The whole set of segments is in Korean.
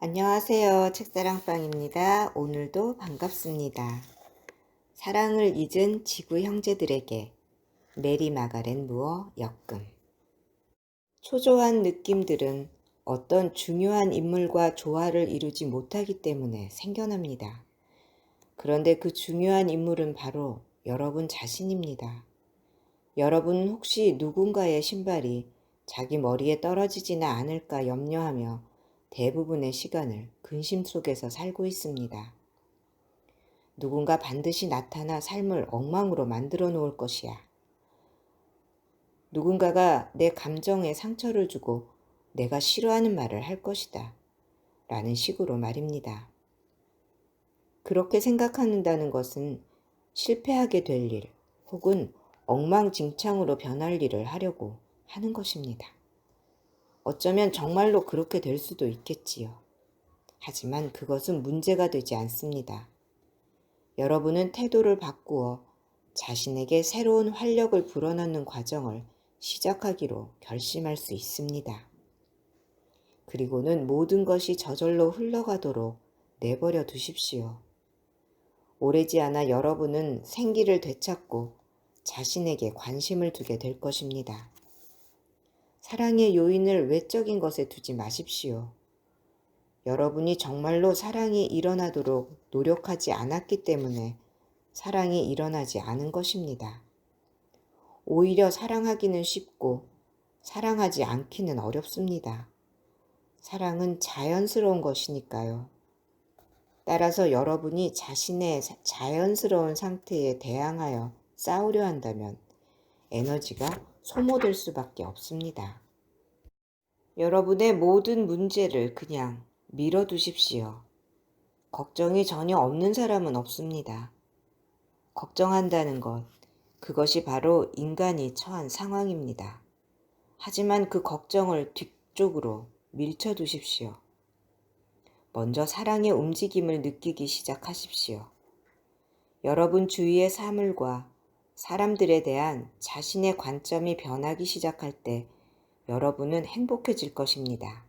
안녕하세요. 책사랑방입니다. 오늘도 반갑습니다. 사랑을 잊은 지구 형제들에게 메리 마가렛 무어 역금. 초조한 느낌들은 어떤 중요한 인물과 조화를 이루지 못하기 때문에 생겨납니다. 그런데 그 중요한 인물은 바로 여러분 자신입니다. 여러분은 혹시 누군가의 신발이 자기 머리에 떨어지지는 않을까 염려하며 대부분의 시간을 근심 속에서 살고 있습니다. 누군가 반드시 나타나 삶을 엉망으로 만들어 놓을 것이야. 누군가가 내 감정에 상처를 주고 내가 싫어하는 말을 할 것이다. 라는 식으로 말입니다. 그렇게 생각한다는 것은 실패하게 될 일 혹은 엉망진창으로 변할 일을 하려고 하는 것입니다. 어쩌면 정말로 그렇게 될 수도 있겠지요. 하지만 그것은 문제가 되지 않습니다. 여러분은 태도를 바꾸어 자신에게 새로운 활력을 불어넣는 과정을 시작하기로 결심할 수 있습니다. 그리고는 모든 것이 저절로 흘러가도록 내버려 두십시오. 오래지 않아 여러분은 생기를 되찾고 자신에게 관심을 두게 될 것입니다. 사랑의 요인을 외적인 것에 두지 마십시오. 여러분이 정말로 사랑이 일어나도록 노력하지 않았기 때문에 사랑이 일어나지 않은 것입니다. 오히려 사랑하기는 쉽고 사랑하지 않기는 어렵습니다. 사랑은 자연스러운 것이니까요. 따라서 여러분이 자신의 자연스러운 상태에 대항하여 싸우려 한다면 에너지가 소모될 수밖에 없습니다. 여러분의 모든 문제를 그냥 밀어두십시오. 걱정이 전혀 없는 사람은 없습니다. 걱정한다는 것, 그것이 바로 인간이 처한 상황입니다. 하지만 그 걱정을 뒤쪽으로 밀쳐두십시오. 먼저 사랑의 움직임을 느끼기 시작하십시오. 여러분 주위의 사물과 사람들에 대한 자신의 관점이 변하기 시작할 때 여러분은 행복해질 것입니다.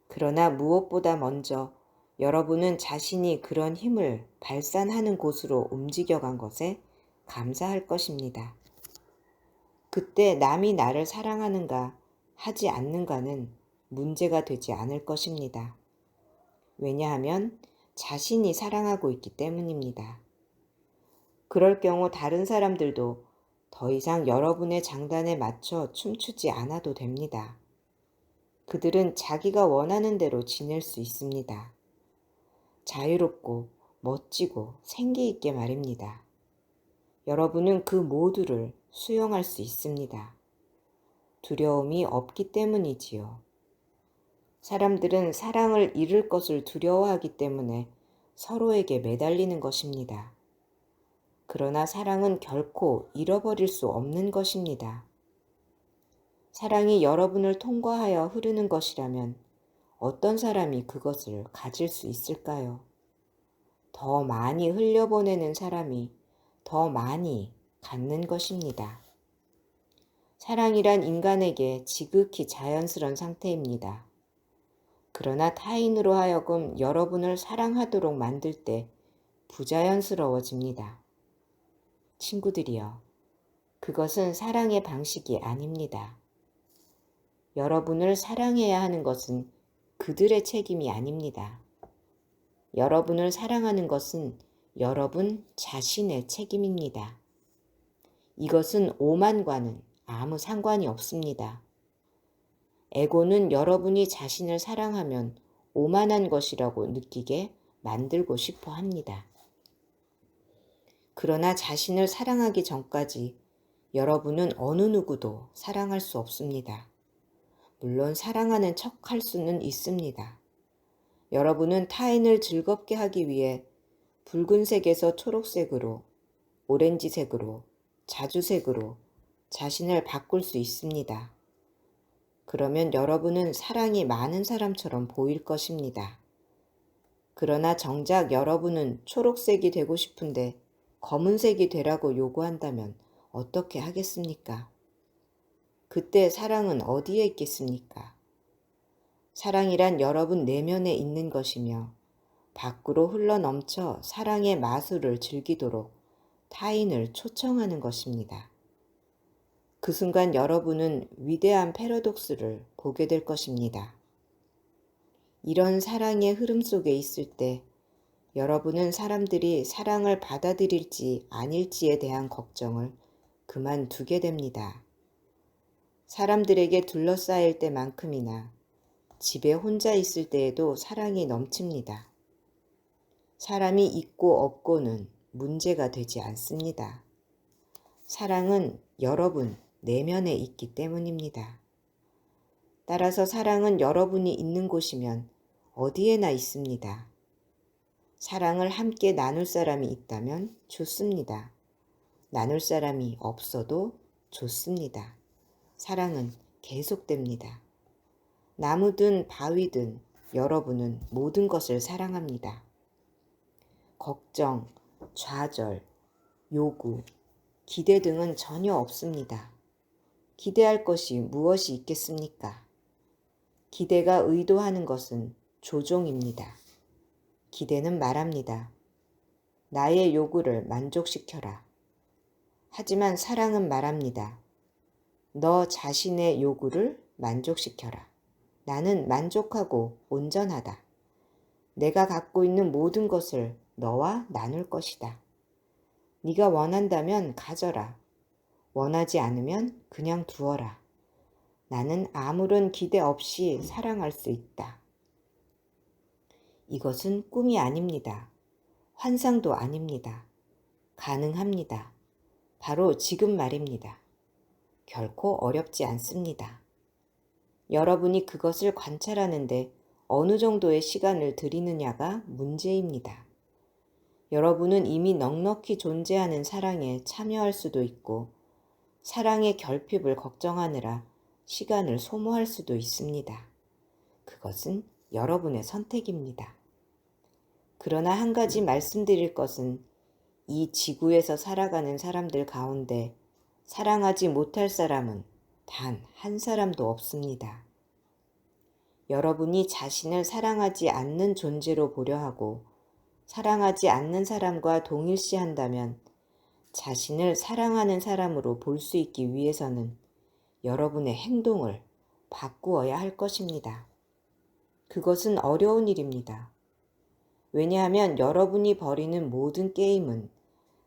그러나 무엇보다 먼저 여러분은 자신이 그런 힘을 발산하는 곳으로 움직여간 것에 감사할 것입니다. 그때 남이 나를 사랑하는가 하지 않는가는 문제가 되지 않을 것입니다. 왜냐하면 자신이 사랑하고 있기 때문입니다. 그럴 경우 다른 사람들도 더 이상 여러분의 장단에 맞춰 춤추지 않아도 됩니다. 그들은 자기가 원하는 대로 지낼 수 있습니다. 자유롭고 멋지고 생기 있게 말입니다. 여러분은 그 모두를 수용할 수 있습니다. 두려움이 없기 때문이지요. 사람들은 사랑을 잃을 것을 두려워하기 때문에 서로에게 매달리는 것입니다. 그러나 사랑은 결코 잃어버릴 수 없는 것입니다. 사랑이 여러분을 통과하여 흐르는 것이라면 어떤 사람이 그것을 가질 수 있을까요? 더 많이 흘려보내는 사람이 더 많이 갖는 것입니다. 사랑이란 인간에게 지극히 자연스러운 상태입니다. 그러나 타인으로 하여금 여러분을 사랑하도록 만들 때 부자연스러워집니다. 친구들이여, 그것은 사랑의 방식이 아닙니다. 여러분을 사랑해야 하는 것은 그들의 책임이 아닙니다. 여러분을 사랑하는 것은 여러분 자신의 책임입니다. 이것은 오만과는 아무 상관이 없습니다. 에고는 여러분이 자신을 사랑하면 오만한 것이라고 느끼게 만들고 싶어 합니다. 그러나 자신을 사랑하기 전까지 여러분은 어느 누구도 사랑할 수 없습니다. 물론 사랑하는 척 할 수는 있습니다. 여러분은 타인을 즐겁게 하기 위해 붉은색에서 초록색으로, 오렌지색으로, 자주색으로 자신을 바꿀 수 있습니다. 그러면 여러분은 사랑이 많은 사람처럼 보일 것입니다. 그러나 정작 여러분은 초록색이 되고 싶은데 검은색이 되라고 요구한다면 어떻게 하겠습니까? 그때 사랑은 어디에 있겠습니까? 사랑이란 여러분 내면에 있는 것이며 밖으로 흘러넘쳐 사랑의 마술을 즐기도록 타인을 초청하는 것입니다. 그 순간 여러분은 위대한 패러독스를 보게 될 것입니다. 이런 사랑의 흐름 속에 있을 때 여러분은 사람들이 사랑을 받아들일지 아닐지에 대한 걱정을 그만두게 됩니다. 사람들에게 둘러싸일 때만큼이나 집에 혼자 있을 때에도 사랑이 넘칩니다. 사람이 있고 없고는 문제가 되지 않습니다. 사랑은 여러분 내면에 있기 때문입니다. 따라서 사랑은 여러분이 있는 곳이면 어디에나 있습니다. 사랑을 함께 나눌 사람이 있다면 좋습니다. 나눌 사람이 없어도 좋습니다. 사랑은 계속됩니다. 나무든 바위든 여러분은 모든 것을 사랑합니다. 걱정, 좌절, 요구, 기대 등은 전혀 없습니다. 기대할 것이 무엇이 있겠습니까? 기대가 의도하는 것은 조종입니다. 기대는 말합니다. 나의 요구를 만족시켜라. 하지만 사랑은 말합니다. 너 자신의 요구를 만족시켜라. 나는 만족하고 온전하다. 내가 갖고 있는 모든 것을 너와 나눌 것이다. 네가 원한다면 가져라. 원하지 않으면 그냥 두어라. 나는 아무런 기대 없이 사랑할 수 있다. 이것은 꿈이 아닙니다. 환상도 아닙니다. 가능합니다. 바로 지금 말입니다. 결코 어렵지 않습니다. 여러분이 그것을 관찰하는데 어느 정도의 시간을 들이느냐가 문제입니다. 여러분은 이미 넉넉히 존재하는 사랑에 참여할 수도 있고 사랑의 결핍을 걱정하느라 시간을 소모할 수도 있습니다. 그것은 여러분의 선택입니다. 그러나 한 가지 말씀드릴 것은 이 지구에서 살아가는 사람들 가운데 사랑하지 못할 사람은 단 한 사람도 없습니다. 여러분이 자신을 사랑하지 않는 존재로 보려 하고 사랑하지 않는 사람과 동일시한다면 자신을 사랑하는 사람으로 볼 수 있기 위해서는 여러분의 행동을 바꾸어야 할 것입니다. 그것은 어려운 일입니다. 왜냐하면 여러분이 벌이는 모든 게임은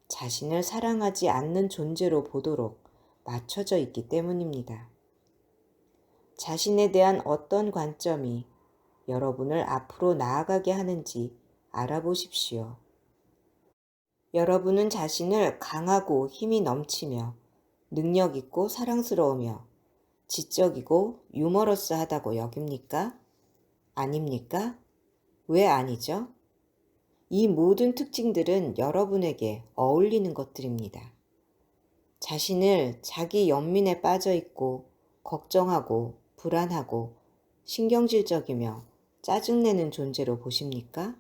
자신을 사랑하지 않는 존재로 보도록 맞춰져 있기 때문입니다. 자신에 대한 어떤 관점이 여러분을 앞으로 나아가게 하는지 알아보십시오. 여러분은 자신을 강하고 힘이 넘치며 능력 있고 사랑스러우며 지적이고 유머러스하다고 여깁니까? 아닙니까? 왜 아니죠? 이 모든 특징들은 여러분에게 어울리는 것들입니다. 자신을 자기 연민에 빠져 있고 걱정하고 불안하고 신경질적이며 짜증내는 존재로 보십니까?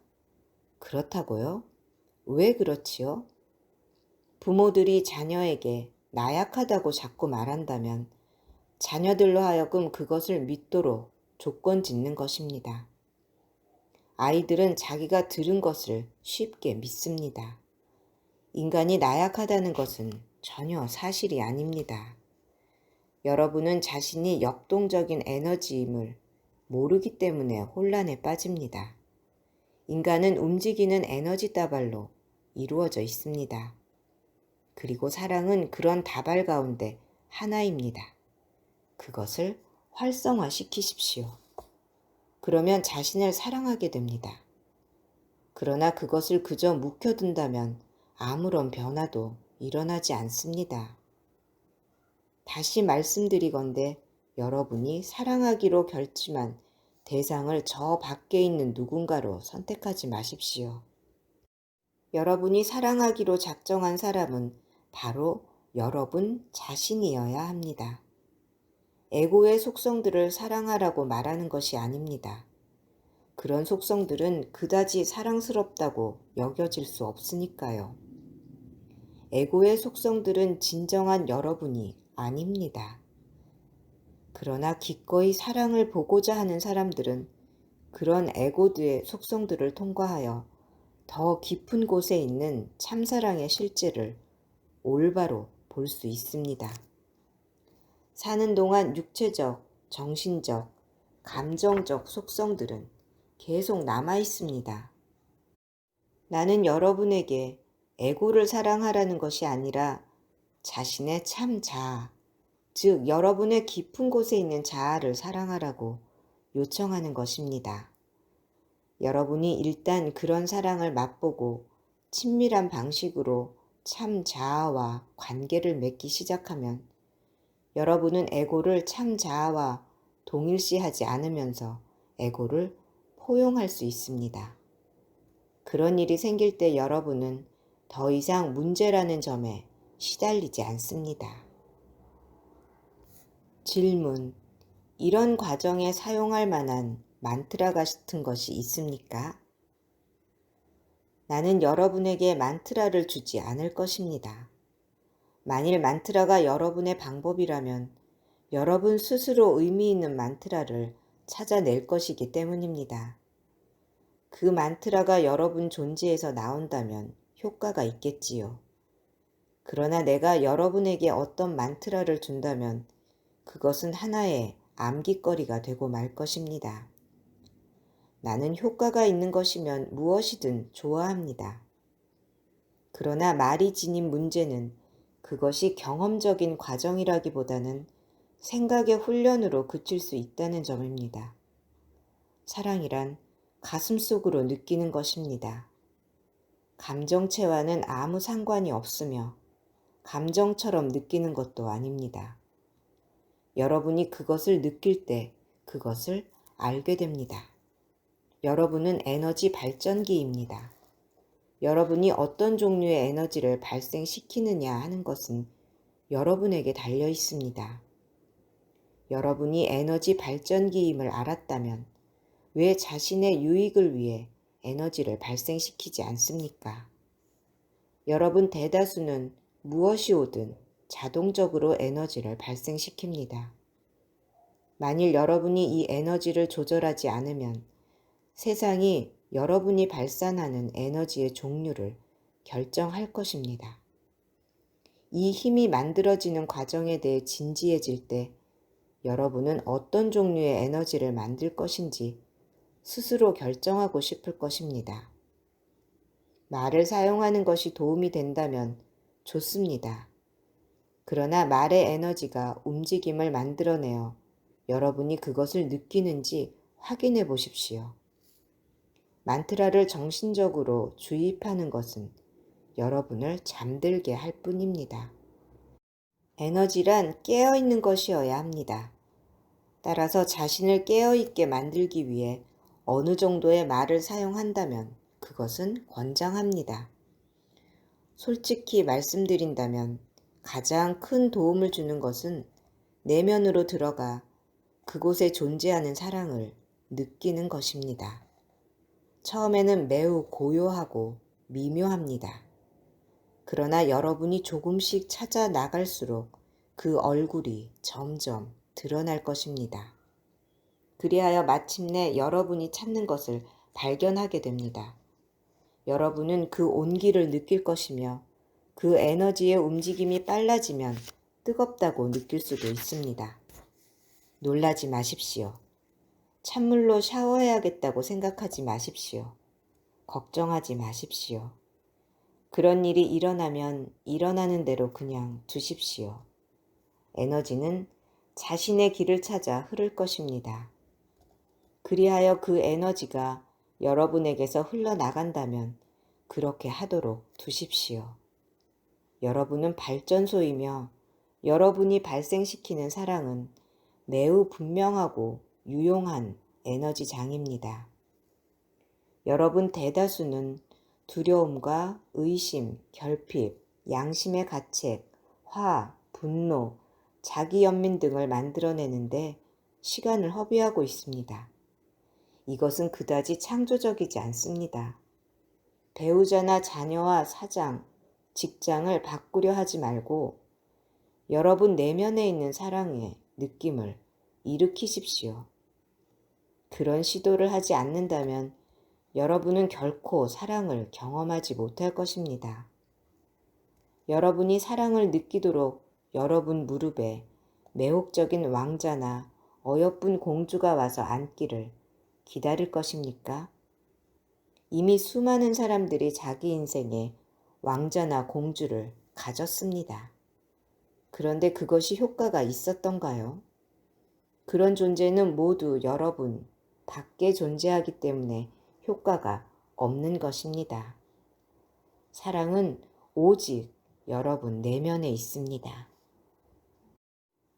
그렇다고요? 왜 그렇지요? 부모들이 자녀에게 나약하다고 자꾸 말한다면 자녀들로 하여금 그것을 믿도록 조건 짓는 것입니다. 아이들은 자기가 들은 것을 쉽게 믿습니다. 인간이 나약하다는 것은 전혀 사실이 아닙니다. 여러분은 자신이 역동적인 에너지임을 모르기 때문에 혼란에 빠집니다. 인간은 움직이는 에너지 다발로 이루어져 있습니다. 그리고 사랑은 그런 다발 가운데 하나입니다. 그것을 활성화시키십시오. 그러면 자신을 사랑하게 됩니다. 그러나 그것을 그저 묵혀둔다면 아무런 변화도 일어나지 않습니다. 다시 말씀드리건대 여러분이 사랑하기로 결심한 대상을 저 밖에 있는 누군가로 선택하지 마십시오. 여러분이 사랑하기로 작정한 사람은 바로 여러분 자신이어야 합니다. 에고의 속성들을 사랑하라고 말하는 것이 아닙니다. 그런 속성들은 그다지 사랑스럽다고 여겨질 수 없으니까요. 에고의 속성들은 진정한 여러분이 아닙니다. 그러나 기꺼이 사랑을 보고자 하는 사람들은 그런 에고드의 속성들을 통과하여 더 깊은 곳에 있는 참사랑의 실제를 올바로 볼 수 있습니다. 사는 동안 육체적, 정신적, 감정적 속성들은 계속 남아 있습니다. 나는 여러분에게 에고를 사랑하라는 것이 아니라 자신의 참 자아, 즉 여러분의 깊은 곳에 있는 자아를 사랑하라고 요청하는 것입니다. 여러분이 일단 그런 사랑을 맛보고 친밀한 방식으로 참 자아와 관계를 맺기 시작하면 여러분은 에고를 참 자아와 동일시하지 않으면서 에고를 포용할 수 있습니다. 그런 일이 생길 때 여러분은 더 이상 문제라는 점에 시달리지 않습니다. 질문: 이런 과정에 사용할 만한 만트라 같은 것이 있습니까? 나는 여러분에게 만트라를 주지 않을 것입니다. 만일 만트라가 여러분의 방법이라면 여러분 스스로 의미 있는 만트라를 찾아낼 것이기 때문입니다. 그 만트라가 여러분 존재에서 나온다면 효과가 있겠지요. 그러나 내가 여러분에게 어떤 만트라를 준다면 그것은 하나의 암기거리가 되고 말 것입니다. 나는 효과가 있는 것이면 무엇이든 좋아합니다. 그러나 말이 지닌 문제는 그것이 경험적인 과정이라기보다는 생각의 훈련으로 그칠 수 있다는 점입니다. 사랑이란 가슴속으로 느끼는 것입니다. 감정체와는 아무 상관이 없으며 감정처럼 느끼는 것도 아닙니다. 여러분이 그것을 느낄 때 그것을 알게 됩니다. 여러분은 에너지 발전기입니다. 여러분이 어떤 종류의 에너지를 발생시키느냐 하는 것은 여러분에게 달려 있습니다. 여러분이 에너지 발전기임을 알았다면 왜 자신의 유익을 위해 에너지를 발생시키지 않습니까? 여러분 대다수는 무엇이 오든 자동적으로 에너지를 발생시킵니다. 만일 여러분이 이 에너지를 조절하지 않으면 세상이 여러분이 발산하는 에너지의 종류를 결정할 것입니다. 이 힘이 만들어지는 과정에 대해 진지해질 때 여러분은 어떤 종류의 에너지를 만들 것인지 스스로 결정하고 싶을 것입니다. 말을 사용하는 것이 도움이 된다면 좋습니다. 그러나 말의 에너지가 움직임을 만들어내어 여러분이 그것을 느끼는지 확인해 보십시오. 만트라를 정신적으로 주입하는 것은 여러분을 잠들게 할 뿐입니다. 에너지란 깨어있는 것이어야 합니다. 따라서 자신을 깨어있게 만들기 위해 어느 정도의 말을 사용한다면 그것은 권장합니다. 솔직히 말씀드린다면 가장 큰 도움을 주는 것은 내면으로 들어가 그곳에 존재하는 사랑을 느끼는 것입니다. 처음에는 매우 고요하고 미묘합니다. 그러나 여러분이 조금씩 찾아 나갈수록 그 얼굴이 점점 드러날 것입니다. 그리하여 마침내 여러분이 찾는 것을 발견하게 됩니다. 여러분은 그 온기를 느낄 것이며 그 에너지의 움직임이 빨라지면 뜨겁다고 느낄 수도 있습니다. 놀라지 마십시오. 찬물로 샤워해야겠다고 생각하지 마십시오. 걱정하지 마십시오. 그런 일이 일어나면 일어나는 대로 그냥 두십시오. 에너지는 자신의 길을 찾아 흐를 것입니다. 그리하여 그 에너지가 여러분에게서 흘러나간다면 그렇게 하도록 두십시오. 여러분은 발전소이며 여러분이 발생시키는 사랑은 매우 분명하고 유용한 에너지장입니다. 여러분 대다수는 두려움과 의심, 결핍, 양심의 가책, 화, 분노, 자기연민 등을 만들어내는데 시간을 허비하고 있습니다. 이것은 그다지 창조적이지 않습니다. 배우자나 자녀와 사장, 직장을 바꾸려 하지 말고 여러분 내면에 있는 사랑의 느낌을 일으키십시오. 그런 시도를 하지 않는다면 여러분은 결코 사랑을 경험하지 못할 것입니다. 여러분이 사랑을 느끼도록 여러분 무릎에 매혹적인 왕자나 어여쁜 공주가 와서 앉기를 기다릴 것입니까? 이미 수많은 사람들이 자기 인생에 왕자나 공주를 가졌습니다. 그런데 그것이 효과가 있었던가요? 그런 존재는 모두 여러분 밖에 존재하기 때문에 효과가 없는 것입니다. 사랑은 오직 여러분 내면에 있습니다.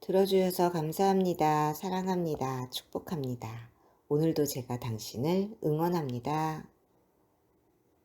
들어주셔서 감사합니다. 사랑합니다. 축복합니다. 오늘도 제가 당신을 응원합니다.